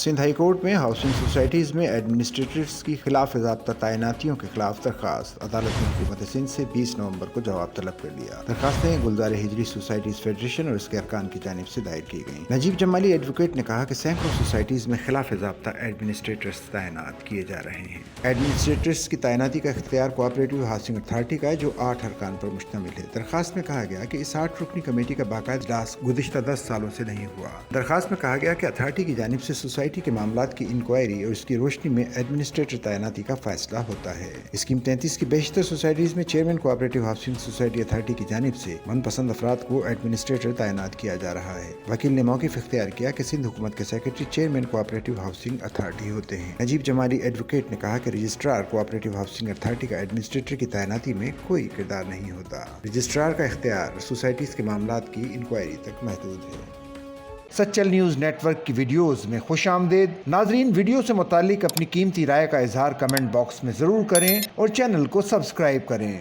Sindh high court میں housing societies میں administrators کی خلاف ضابطہ تعیناتیوں کے خلاف درخواست، عدالت نے حکومت سندھ سے 20 نومبر کو جواب طلب کر لیا۔ درخواستیں گلزار ہجری سوسائٹیز فیڈریشن اور اس کے ارکان کی جانب سے دائر کی گئیں۔ نجیب جمالی ایڈوکیٹ نے کہا کہ سینکڑوں سوسائٹیز میں خلاف ضابطہ ایڈمنسٹریٹرز تعینات کیے جا رہے ہیں۔ ایڈمنسٹریٹرز کی تعیناتی کا اختیار کوآپریٹو ہاؤسنگ اتھارٹی کا ہے، جو 8 ارکان پر مشتمل ہے۔ درخواست میں کہا گیا کہ اس 8 رکنی کمیٹی کا باقاعدہ اجلاس گزشتہ 10 سالوں سے نہیں ہوا۔ درخواست میں کہا گیا کہ اتھارٹی کی جانب سے سوسائٹی کے معاملات کی انکوائری اور اس کی روشنی میں ایڈمنسٹریٹر تعیناتی کا فیصلہ ہوتا ہے۔ اسکیم 33 کی بیشتر سوسائٹیز میں chairman cooperative housing society authority کی جانب سے من پسند افراد کو ایڈمنسٹریٹر تعینات کیا جا رہا ہے۔ وکیل نے موقف اختیار کیا کہ سندھ حکومت کے secretary chairman cooperative housing authority ہوتے ہیں۔ نجیب جمالی ایڈوکیٹ نے کہا کہ رجسٹرار کوآپریٹو ہاؤسنگ اتھارٹی کا ایڈمنسٹریٹر کی تعیناتی میں کوئی کردار نہیں ہوتا۔ رجسٹرار کا اختیار سوسائٹیز کے معاملات کی انکوائری تک محدود ہے۔ سچل نیوز نیٹ ورک کی ویڈیوز میں خوش آمدید۔ ناظرین، ویڈیو سے متعلق اپنی قیمتی رائے کا اظہار کمنٹ باکس میں ضرور کریں اور چینل کو سبسکرائب کریں۔